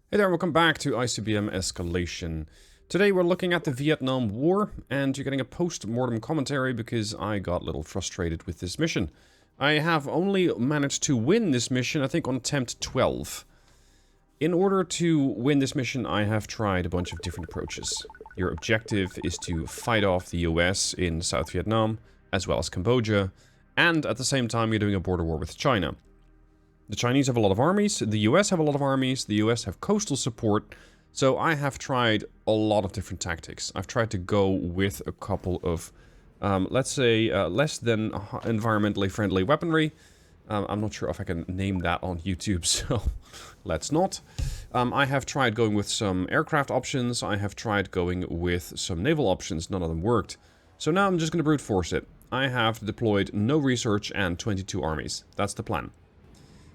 Hey there, welcome back to ICBM Escalation. Today we're looking at the Vietnam War, and you're getting a post-mortem commentary because I got a little frustrated with this mission. I have only managed to win this mission, I think, on attempt 12. In order to win this mission, I have tried a bunch of different approaches. Your objective is to fight off the US in South Vietnam, as well as Cambodia, and at the same time you're doing a border war with China. The Chinese have a lot of armies, the US have a lot of armies, the US have coastal support, so I have tried a lot of different tactics. I've tried to go with a couple of, let's say, less than environmentally friendly weaponry. I'm not sure if I can name that on YouTube, so let's not. I have tried going with some aircraft options, I have tried going with some naval options, none of them worked. So now I'm just going to brute force it. I have deployed no research and 22 armies. That's the plan.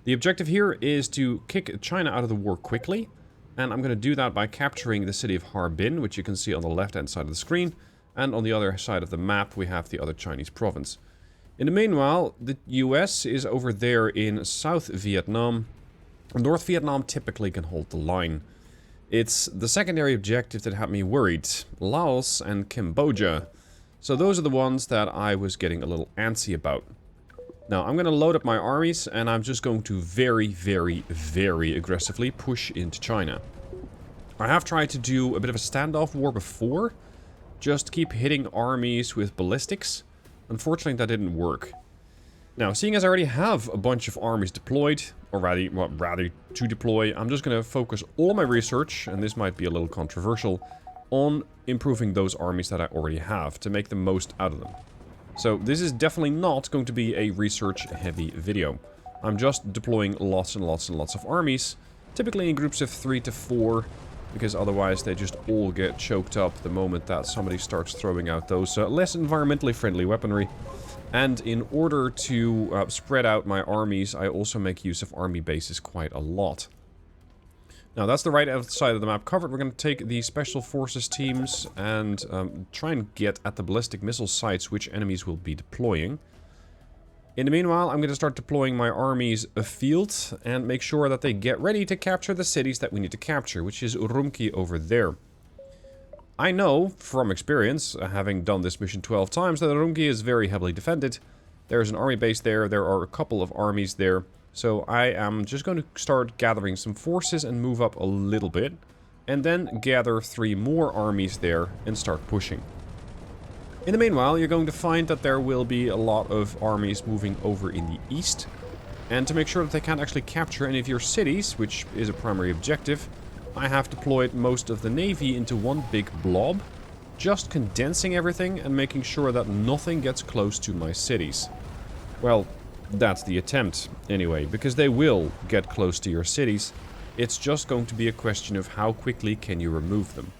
The objective here is to kick China out of the war quickly, and I'm going to do that by capturing the city of Harbin, which you can see on the left-hand side of the screen, and on the other side of the map we have the other Chinese province. In the meanwhile, the US is over there in South Vietnam. North Vietnam typically can hold the line. It's the secondary objective that had me worried, Laos and Cambodia. So those are the ones that I was getting a little antsy about. Now, I'm going to load up my armies, and I'm just going to very aggressively push into China. I have tried to do a bit of a standoff war before, just keep hitting armies with ballistics. Unfortunately, that didn't work. Now, seeing as I already have a bunch of armies deployed, or rather to deploy, I'm just going to focus all my research, and this might be a little controversial, on improving those armies that I already have, to make the most out of them. So this is definitely not going to be a research-heavy video. I'm just deploying lots and lots of armies, typically in groups of 3 to 4, because otherwise they just all get choked up the moment that somebody starts throwing out those less environmentally friendly weaponry. And in order to spread out my armies, I also make use of army bases quite a lot. Now, that's the right side of the map covered. We're going to take the Special Forces teams and try and get at the ballistic missile sites which enemies will be deploying. In the meanwhile, I'm going to start deploying my armies afield and make sure that they get ready to capture the cities that we need to capture, which is Urumqi over there. I know, from experience, having done this mission 12 times, that Urumqi is very heavily defended. There's an army base there, there are a couple of armies there. So I am just going to start gathering some forces and move up a little bit. And then gather 3 more armies there and start pushing. In the meanwhile, you're going to find that there will be a lot of armies moving over in the east. And to make sure that they can't actually capture any of your cities, which is a primary objective, I have deployed most of the navy into one big blob. Just condensing everything and making sure that nothing gets close to my cities. Well, that's the attempt, anyway, because they will get close to your cities. It's just going to be a question of how quickly can you remove them.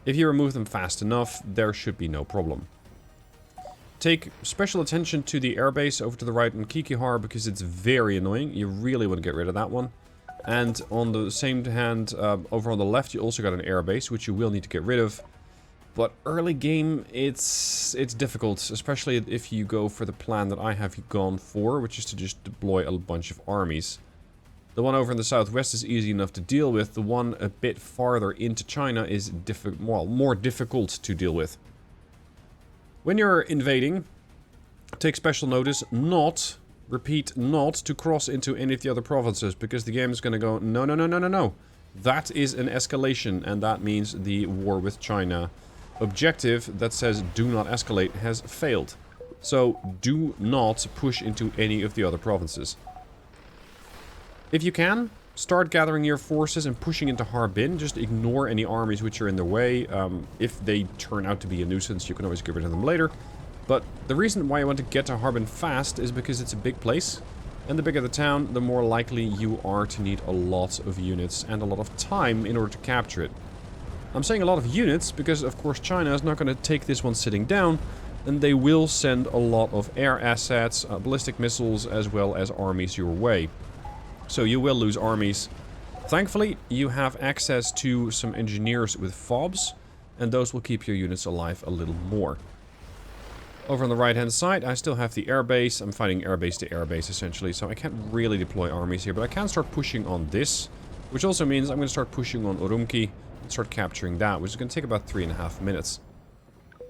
If you remove them fast enough, there should be no problem. Take special attention to the airbase over to the right in Kikihar, because it's very annoying. You really want to get rid of that one. And on the same hand, over on the left, you also got an airbase, which you will need to get rid of. But early game, it's difficult, especially if you go for the plan that I have gone for, which is to just deploy a bunch of armies. The one over in the southwest is easy enough to deal with. The one a bit farther into China is more difficult to deal with. When you're invading, take special notice not, repeat, not to cross into any of the other provinces, because the game is going to go, no. That is an escalation, and that means the war with China objective that says do not escalate has failed. So do not push into any of the other provinces. If you can, start gathering your forces and pushing into Harbin. Just ignore any armies which are in their way. If they turn out to be a nuisance, you can always get rid of them later. But the reason why you want to get to Harbin fast is because it's a big place. And the bigger the town, the more likely you are to need a lot of units and a lot of time in order to capture it. I'm saying a lot of units because, of course, China is not going to take this one sitting down, and they will send a lot of air assets, ballistic missiles, as well as armies your way. So you will lose armies. Thankfully, you have access to some engineers with FOBs, and those will keep your units alive a little more. Over on the right-hand side, I still have the airbase. I'm fighting airbase to airbase, essentially, so I can't really deploy armies here, but I can start pushing on this. Which also means I'm going to start pushing on Urumqi and start capturing that, which is going to take about 3.5 minutes.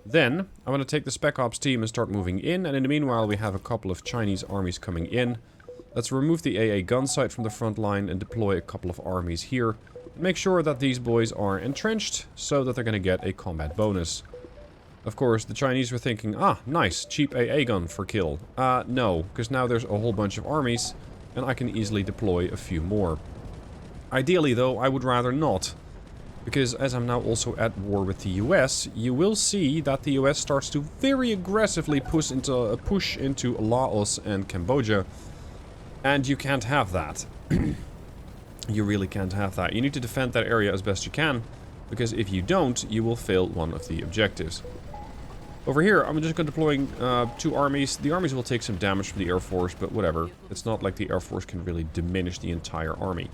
Then, I'm going to take the Spec Ops team and start moving in, and in the meanwhile we have a couple of Chinese armies coming in. Let's remove the AA gun site from the front line and deploy a couple of armies here. Make sure that these boys are entrenched, so that they're going to get a combat bonus. Of course, the Chinese were thinking, ah, nice, cheap AA gun for kill. No, because now there's a whole bunch of armies, and I can easily deploy a few more. Ideally, though, I would rather not. Because as I'm now also at war with the US, you will see that the US starts to very aggressively push into Laos and Cambodia. And you can't have that. You really can't have that. You need to defend that area as best you can, because if you don't, you will fail one of the objectives. Over here, I'm just going to deploying 2 armies. The armies will take some damage from the Air Force, but whatever. It's not like the Air Force can really diminish the entire army.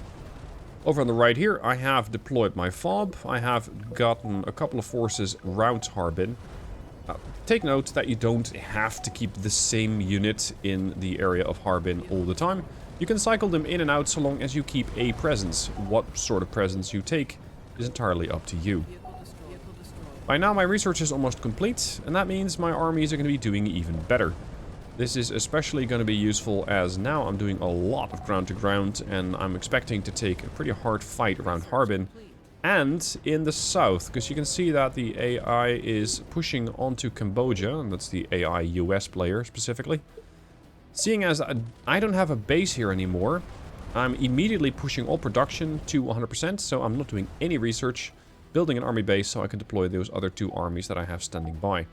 Over on the right here, I have deployed my FOB. I have gotten a couple of forces around Harbin. Take note that you don't have to keep the same unit in the area of Harbin all the time. You can cycle them in and out so long as you keep a presence. What sort of presence you take is entirely up to you. By now my research is almost complete, and that means my armies are going to be doing even better. This is especially going to be useful as now I'm doing a lot of ground to ground, and I'm expecting to take a pretty hard fight around Harbin and in the south, because you can see that the AI is pushing onto Cambodia, and that's the AI US player specifically. Seeing as I don't have a base here anymore, I'm immediately pushing all production to 100%, so I'm not doing any research, building an army base so I can deploy those other 2 armies that I have standing by.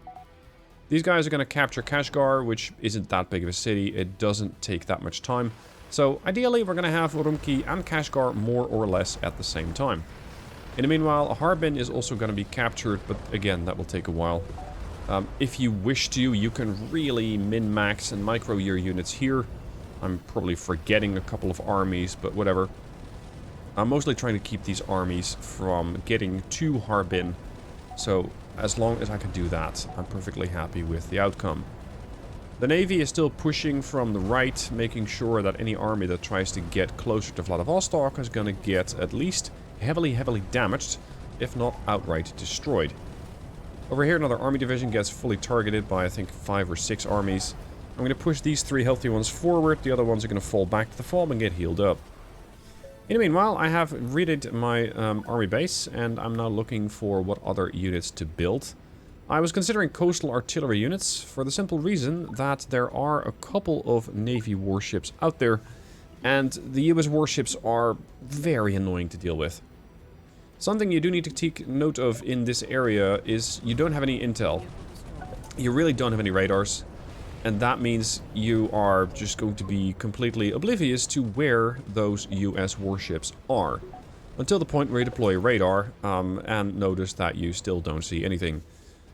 These guys are going to capture Kashgar, which isn't that big of a city. It doesn't take that much time. So ideally, we're going to have Urumqi and Kashgar more or less at the same time. In the meanwhile, Harbin is also going to be captured, but again, that will take a while. If you wish to, you can really min-max and micro your units here. I'm probably forgetting a couple of armies, but whatever. I'm mostly trying to keep these armies from getting to Harbin. So as long as I can do that, I'm perfectly happy with the outcome. The Navy is still pushing from the right, making sure that any army that tries to get closer to Vladivostok is going to get at least heavily damaged, if not outright destroyed. Over here, another army division gets fully targeted by, I think, 5 or 6 armies. I'm going to push these 3 healthy ones forward, the other ones are going to fall back to the FOB and get healed up. In the meanwhile, I have readied my army base, and I'm now looking for what other units to build. I was considering coastal artillery units for the simple reason that there are a couple of Navy warships out there, and the US warships are very annoying to deal with. Something you do need to take note of in this area is you don't have any intel. You really don't have any radars. And that means you are just going to be completely oblivious to where those US warships are. Until the point where you deploy a radar and notice that you still don't see anything.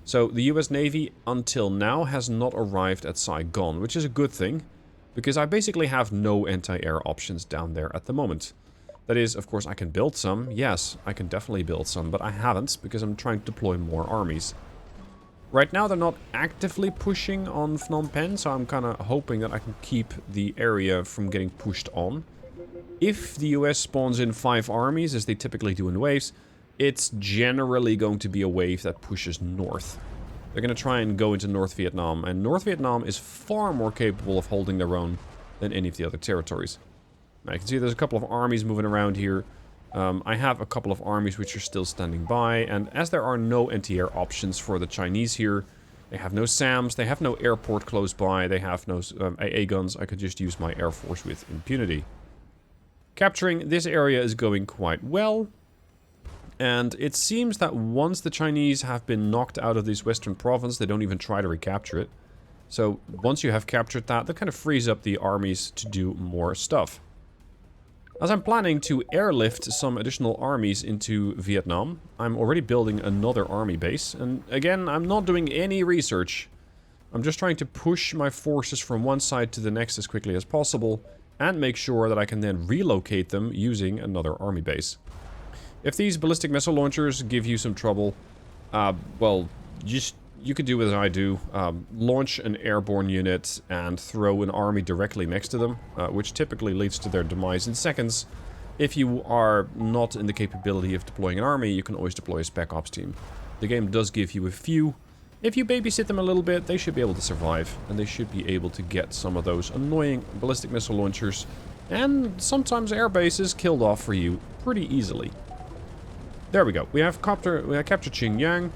So the US Navy until now has not arrived at Saigon, which is a good thing. Because I basically have no anti-air options down there at the moment. That is, of course, I can build some. Yes, I can definitely build some, but I haven't because I'm trying to deploy more armies. Right now, they're not actively pushing on Phnom Penh, so I'm kind of hoping that I can keep the area from getting pushed on. If the US spawns in 5 armies, as they typically do in waves, it's generally going to be a wave that pushes north. They're going to try and go into North Vietnam, and North Vietnam is far more capable of holding their own than any of the other territories. Now, you can see there's a couple of armies moving around here. I have a couple of armies which are still standing by, and as there are no anti-air options for the Chinese here, they have no SAMs, they have no airport close by, they have no AA guns, I could just use my Air Force with impunity. Capturing this area is going quite well, and it seems that once the Chinese have been knocked out of this western province, they don't even try to recapture it. So once you have captured that, that kind of frees up the armies to do more stuff. As I'm planning to airlift some additional armies into Vietnam, I'm already building another army base, and again, I'm not doing any research. I'm just trying to push my forces from one side to the next as quickly as possible, and make sure that I can then relocate them using another army base. If these ballistic missile launchers give you some trouble, well, you could do as I do, launch an airborne unit and throw an army directly next to them, which typically leads to their demise in seconds. If you are not in the capability of deploying an army, you can always deploy a spec ops team. The game does give you a few. If you babysit them a little bit, they should be able to survive. And they should be able to get some of those annoying ballistic missile launchers and sometimes air bases killed off for you pretty easily. There we go. We have captured Xinjiang.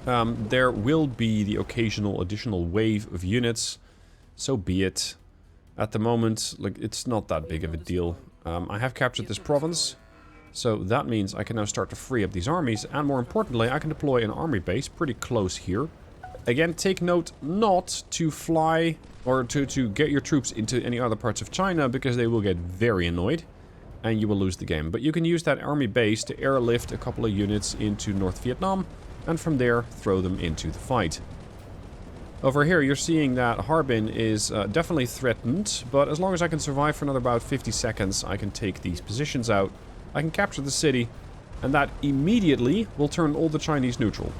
There will be the occasional additional wave of units. So be it. At the moment, like, it's not that big of a deal. I have captured this province. So that means I can now start to free up these armies. And more importantly, I can deploy an army base pretty close here. Again, take note not to fly or to get your troops into any other parts of China, because they will get very annoyed and you will lose the game. But you can use that army base to airlift a couple of units into North Vietnam and from there throw them into the fight. Over here you're seeing that Harbin is definitely threatened, but as long as I can survive for another about 50 seconds, I can take these positions out. I can capture the city, and that immediately will turn all the Chinese neutral.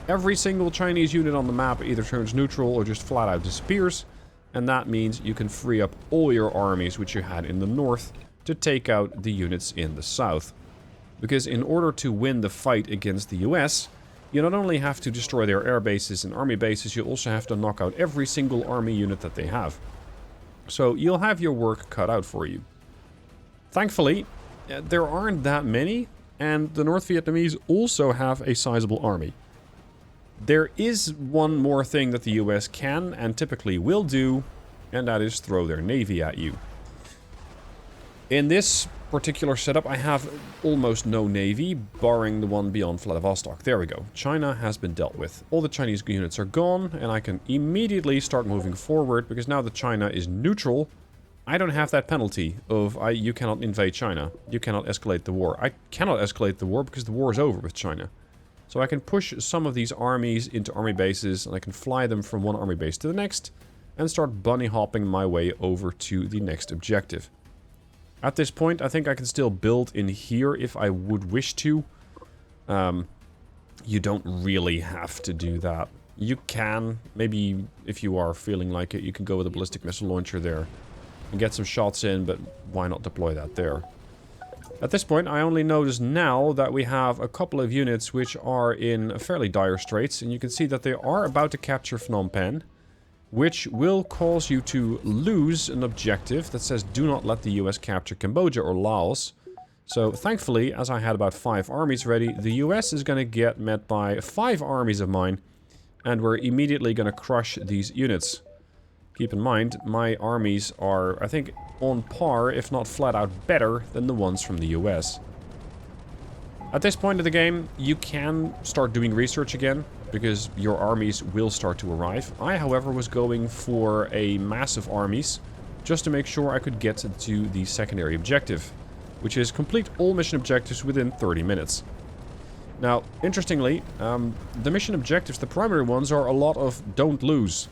Every single Chinese unit on the map either turns neutral or just flat out disappears, and that means you can free up all your armies which you had in the north to take out the units in the south. Because in order to win the fight against the US, you not only have to destroy their air bases and army bases, you also have to knock out every single army unit that they have. So you'll have your work cut out for you. Thankfully, there aren't that many, and the North Vietnamese also have a sizable army. There is one more thing that the US can and typically will do, and that is throw their navy at you. In this particular setup, I have almost no navy, barring the one beyond Vladivostok. There we go. China has been dealt with. All the Chinese units are gone, and I can immediately start moving forward, because now that China is neutral, I don't have that penalty of you cannot invade China. You cannot escalate the war. I cannot escalate the war because the war is over with China. So I can push some of these armies into army bases, and I can fly them from one army base to the next, and start bunny hopping my way over to the next objective. At this point, I think I can still build in here if I would wish to. You don't really have to do that. You can. Maybe if you are feeling like it, you can go with a ballistic missile launcher there and get some shots in, but why not deploy that there? At this point, I only notice now that we have a couple of units which are in fairly dire straits, and you can see that they are about to capture Phnom Penh, which will cause you to lose an objective that says do not let the US capture Cambodia or Laos. So thankfully, as I had about 5 armies ready, the US is going to get met by 5 armies of mine, and we're immediately going to crush these units. Keep in mind, my armies are, I think, on par, if not flat out better, than the ones from the US. At this point of the game, you can start doing research again, because your armies will start to arrive. I, however, was going for a massive armies, just to make sure I could get to the secondary objective, which is complete all mission objectives within 30 minutes. Now, interestingly, the mission objectives, the primary ones, are a lot of don't lose.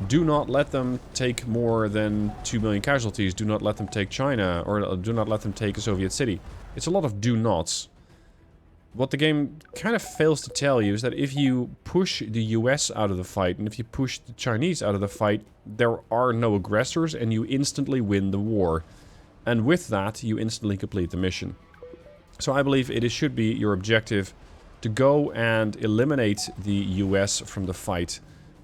Do not let them take more than 2 million casualties. Do not let them take China, or do not let them take a Soviet city. It's a lot of do nots. What the game kind of fails to tell you is that if you push the US out of the fight, and if you push the Chinese out of the fight, there are no aggressors, and you instantly win the war. And with that, you instantly complete the mission. So I believe it should be your objective to go and eliminate the US from the fight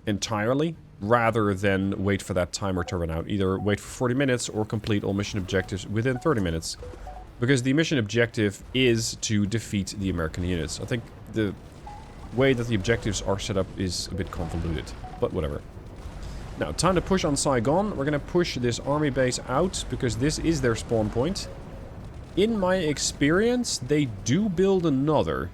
entirely, rather than wait for that timer to run out. Either wait for 40 minutes or complete all mission objectives within 30 minutes. Because the mission objective is to defeat the American units. I think the way that the objectives are set up is a bit convoluted, but whatever. Now, time to push on Saigon. We're going to push this army base out, because this is their spawn point. In my experience, they do build another.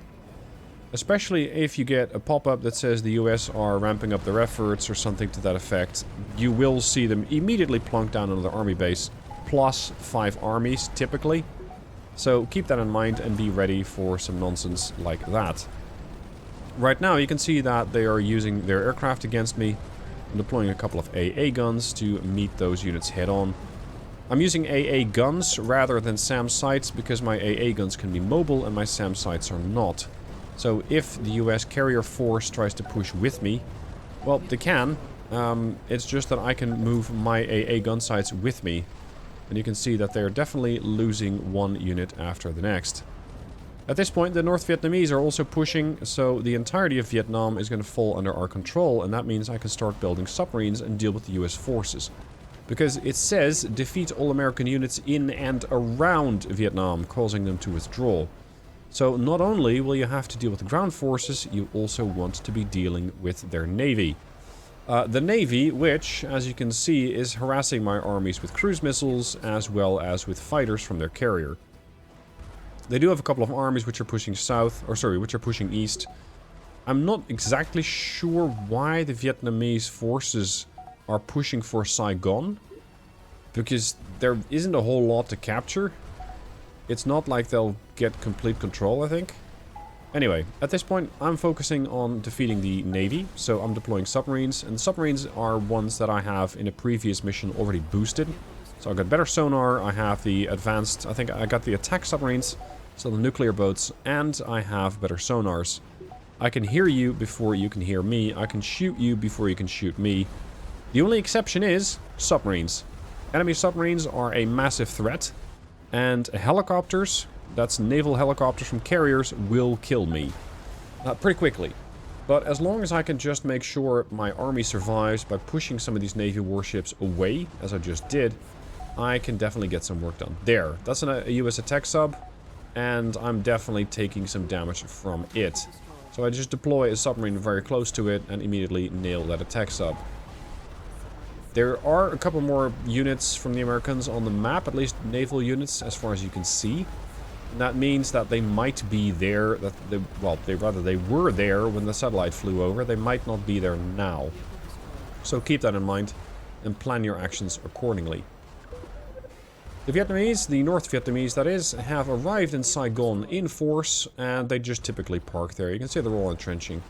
Especially if you get a pop-up that says the US are ramping up their efforts or something to that effect. You will see them immediately plunk down another army base, plus 5 armies, typically. So keep that in mind and be ready for some nonsense like that. Right now you can see that they are using their aircraft against me. I'm deploying a couple of AA guns to meet those units head on. I'm using AA guns rather than SAM sights because my AA guns can be mobile and my SAM sights are not. So if the US carrier force tries to push with me, well, they can. It's just that I can move my AA gun sights with me. And you can see that they're definitely losing one unit after the next. At this point, the North Vietnamese are also pushing, so the entirety of Vietnam is going to fall under our control, and that means I can start building submarines and deal with the US forces. Because it says, defeat all American units in and around Vietnam, causing them to withdraw. So not only will you have to deal with the ground forces, you also want to be dealing with their navy. The navy, which, as you can see, is harassing my armies with cruise missiles, as well as with fighters from their carrier. They do have a couple of armies which are pushing south, or sorry, which are pushing east. I'm not exactly sure why the Vietnamese forces are pushing for Saigon, because there isn't a whole lot to capture. It's not like they'll get complete control, I think. Anyway, at this point, I'm focusing on defeating the navy, so I'm deploying submarines, and the submarines are ones that I have in a previous mission already boosted. So I've got better sonar, I have the advanced, I think I got the attack submarines, so the nuclear boats, and I have better sonars. I can hear you before you can hear me, I can shoot you before you can shoot me. The only exception is submarines. Enemy submarines are a massive threat, and helicopters, that's naval helicopters from carriers, will kill me. Pretty quickly. But as long as I can just make sure my army survives by pushing some of these Navy warships away, as I just did, I can definitely get some work done. There, that's a US attack sub, and I'm definitely taking some damage from it. So I just deploy a submarine very close to it and immediately nail that attack sub. There are a couple more units from the Americans on the map, at least naval units, as far as you can see. And that means that they might be there, that they were there when the satellite flew over. They might not be there now. So keep that in mind and plan your actions accordingly. The Vietnamese, the North Vietnamese that is, have arrived in Saigon in force, and they just typically park there. You can see they're all entrenching.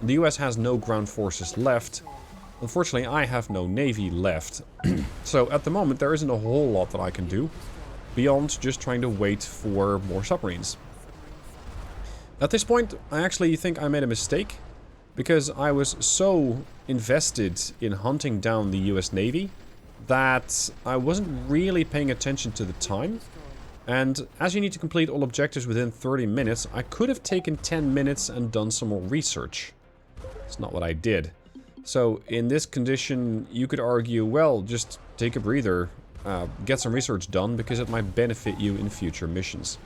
The US has no ground forces left. Unfortunately, I have no navy left. So at the moment, there isn't a whole lot that I can do beyond just trying to wait for more submarines. At this point, I actually think I made a mistake, because I was so invested in hunting down the US Navy that I wasn't really paying attention to the time. And as you need to complete all objectives within 30 minutes, I could have taken 10 minutes and done some more research. It's not what I did. So in this condition, you could argue, well, just take a breather, get some research done, because it might benefit you in future missions.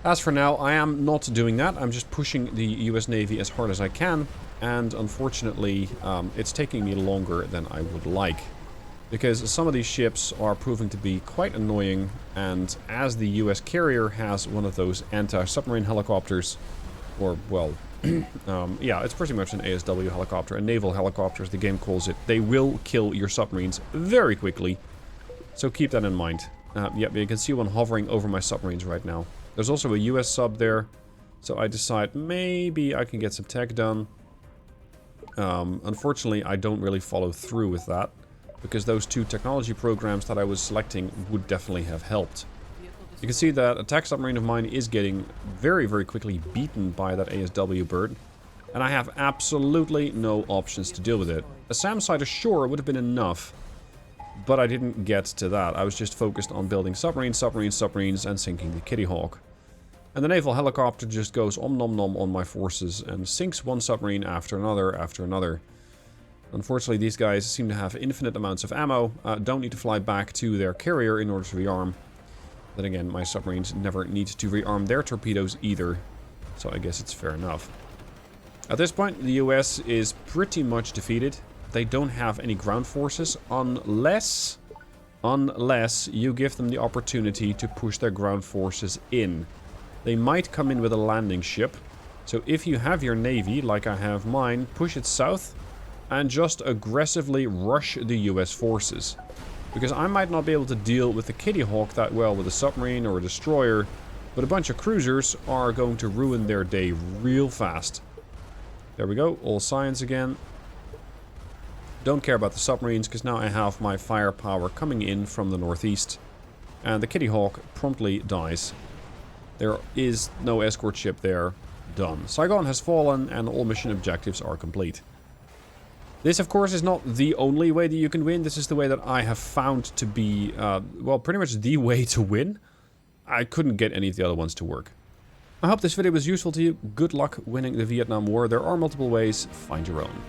As for now, I am not doing that. I'm just pushing the US Navy as hard as I can, and unfortunately, it's taking me longer than I would like, because some of these ships are proving to be quite annoying, and as the US carrier has one of those anti-submarine helicopters, or, well, yeah, it's pretty much an ASW helicopter, a naval helicopter as the game calls it. They will kill your submarines very quickly, so keep that in mind. Yep, you can see one hovering over my submarines right now. There's also a US sub there, so I decide maybe I can get some tech done. Unfortunately, I don't really follow through with that, because those two technology programs that I was selecting would definitely have helped. You can see that attack submarine of mine is getting very, very quickly beaten by that ASW bird, and I have absolutely no options to deal with it. A SAM site ashore would have been enough, but I didn't get to that. I was just focused on building submarines, and sinking the Kitty Hawk. And the naval helicopter just goes om nom nom on my forces and sinks one submarine after another. Unfortunately, these guys seem to have infinite amounts of ammo, don't need to fly back to their carrier in order to rearm. Then again, my submarines never need to rearm their torpedoes either, so I guess it's fair enough. At this point, the US is pretty much defeated. They don't have any ground forces unless you give them the opportunity to push their ground forces in. They might come in with a landing ship, so if you have your navy, like I have mine, push it south and just aggressively rush the US forces. Because I might not be able to deal with the Kitty Hawk that well with a submarine or a destroyer, but a bunch of cruisers are going to ruin their day real fast. There we go, all science again. Don't care about the submarines, because now I have my firepower coming in from the northeast. And the Kitty Hawk promptly dies. There is no escort ship there. Done. Saigon has fallen, and all mission objectives are complete. This, of course, is not the only way that you can win. This is the way that I have found to be, well, pretty much the way to win. I couldn't get any of the other ones to work. I hope this video was useful to you. Good luck winning the Vietnam War. There are multiple ways. Find your own.